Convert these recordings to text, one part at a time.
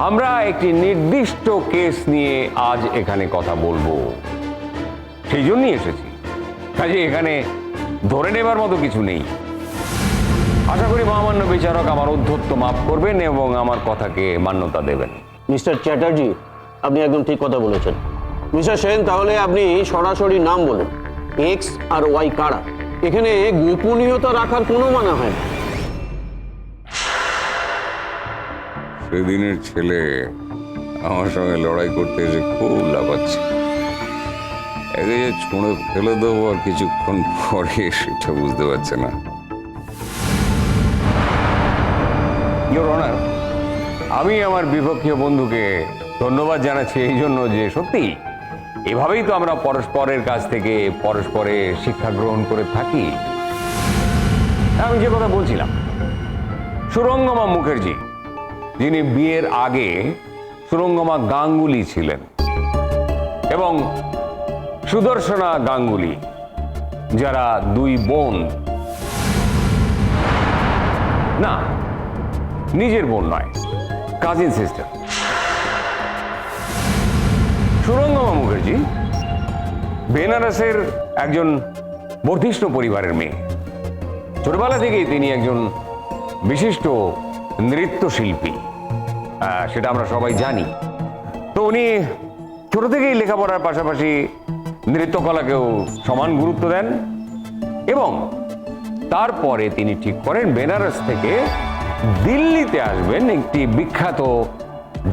আমরা একটি নির্দিষ্ট কেস নিয়ে আজ এখানে কথা বলবো, সেই জন্যই এসেছি। কাজে এখানে ধরে নেবার মতো কিছু নেই। আশা করি মহামান্য বিচারক আমার ঔদ্ধত্য মাফ করবেন এবং আমার কথাকে মান্যতা দেবেন। মিস্টার চ্যাটার্জি, আপনি একদম ঠিক কথা বলেছেন। মিস্টার সেন, তাহলে আপনি সরাসরি নাম বলেন, এক্স আর ওয়াই কারা? এখানে গোপনীয়তা রাখার কোনো মানে হয় না। সেদিনের ছেলে আমার সঙ্গে লড়াই করতে এসে খুব লাফাচ্ছে। একে যে ছুঁড়ে ফেলে দেবো আর কিছুক্ষণ পরে সেটা বুঝতে পারছে না। ইওর অনার, আমি আমার বিপক্ষীয় বন্ধুকে ধন্যবাদ জানাচ্ছি এই জন্য যে সত্যি এভাবেই তো আমরা পরস্পরের কাছ থেকে পরস্পরের শিক্ষা গ্রহণ করে থাকি। আমি যে কথা বলছিলাম, সুরঙ্গমা মুখার্জি, যিনি বিয়ের আগে সুরঙ্গমা গাঙ্গুলি ছিলেন, এবং সুদর্শনা গাঙ্গুলি, যারা দুই বোন, না নিজের বোন নয়, কাজিন সিস্টার। সুরঙ্গমা মুখার্জি বেনারসের একজন বর্ধিষ্ণু পরিবারের মেয়ে। ছোটবেলা থেকেই তিনি একজন বিশিষ্ট নৃত্যশিল্পী, সেটা আমরা সবাই জানি। তো উনি ছোট থেকেই লেখাপড়ার পাশাপাশি নৃত্যকলাকেও সমান গুরুত্ব দেন, এবং তারপরে তিনি ঠিক করেন বেনারস থেকে দিল্লিতে আসবেন একটি বিখ্যাত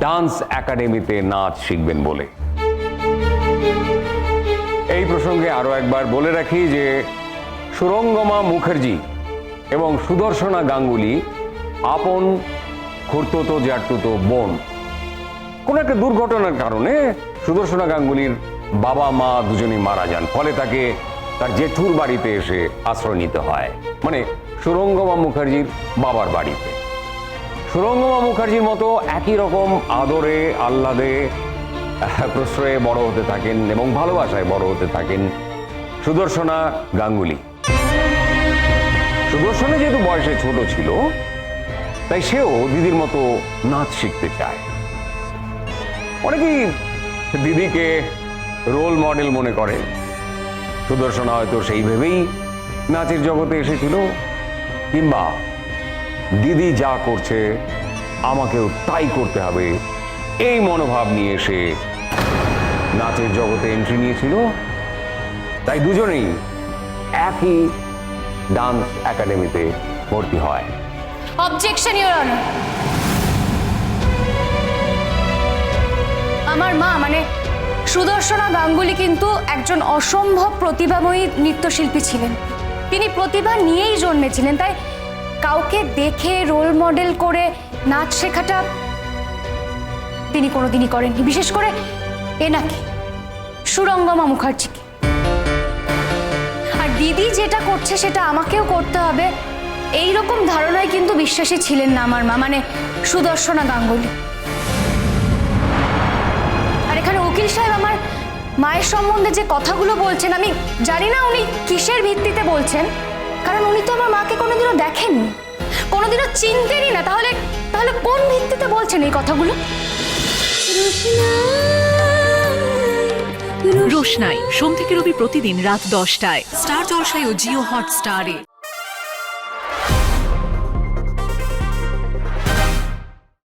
ডান্স একাডেমিতে নাচ শিখবেন বলে। এই প্রসঙ্গে আরো একবার বলে রাখি যে সুরঙ্গমা মুখার্জি এবং সুদর্শনা গাঙ্গুলি আপন খুড়তুতো জ্যাঠতুতো বোন। কোন একটা দুর্ঘটনার কারণে সুদর্শনা গাঙ্গুলির বাবা মা দুজনেই মারা যান, ফলে তাকে তার জেঠুর বাড়িতে এসে আশ্রয় নিতে হয়, মানে সুরঙ্গমা মুখার্জির বাবার বাড়িতে। সুরঙ্গমা মুখার্জির মতো একই রকম আদরে আহ্লাদে প্রশ্রয়ে বড় হতে থাকেন এবং ভালোবাসায় বড় হতে থাকেন সুদর্শনা গাঙ্গুলি। সুদর্শনা যেহেতু বয়সে ছোট ছিল, তাই সেও দিদির মতো নাচ শিখতে চায়। অনেকেই দিদিকে রোল মডেল মনে করে। সুদর্শনা হয়তো সেই ভেবেই নাচের জগতে এসেছিল, কিংবা দিদি যা করছে আমাকেও তাই করতে হবে, এই মনোভাব নিয়ে এসে নাচের জগতে এন্ট্রি নিয়েছিল। তাই দুজনেই একই ডান্স একাডেমিতে ভর্তি হয়। Objection your honour. আমার মা মানে সুদর্শনা গাঙ্গুলি কিন্তু একজন অসম্ভব প্রতিভাময়ী নৃত্যশিল্পী ছিলেন। তিনি প্রতিভা নিয়েই জন্মেছিলেন, তাই কাউকে দেখে রোল মডেল করে নাচ শেখাটা তিনি কোনোদিনই করেননি, বিশেষ করে এনাকে, সুরঙ্গমা মুখার্জিকে। আর দিদি যেটা করছে সেটা আমাকেও করতে হবে, এই রকম ধারণায় কিন্তু বিশ্বাসী ছিলেন না আমার মা মানে সুদর্শনা গাঙ্গুলি। আর এখানে উকিল সাহেব আমার মায়ের সম্বন্ধে যে কথাগুলো বলছেন, আমি জানি না উনি কিসের ভিত্তিতে বলছেন, কারণ উনি তো আমার মাকে কোনোদিনও দেখেননি, কোনোদিনও চিনতেনই না। তাহলে তাহলে কোন ভিত্তিতে বলছেন এই কথাগুলো? রোশনাই সোম থেকে রবি প্রতিদিন রাত 10টায় স্টার জলসায় ও জিও হটস্টারে।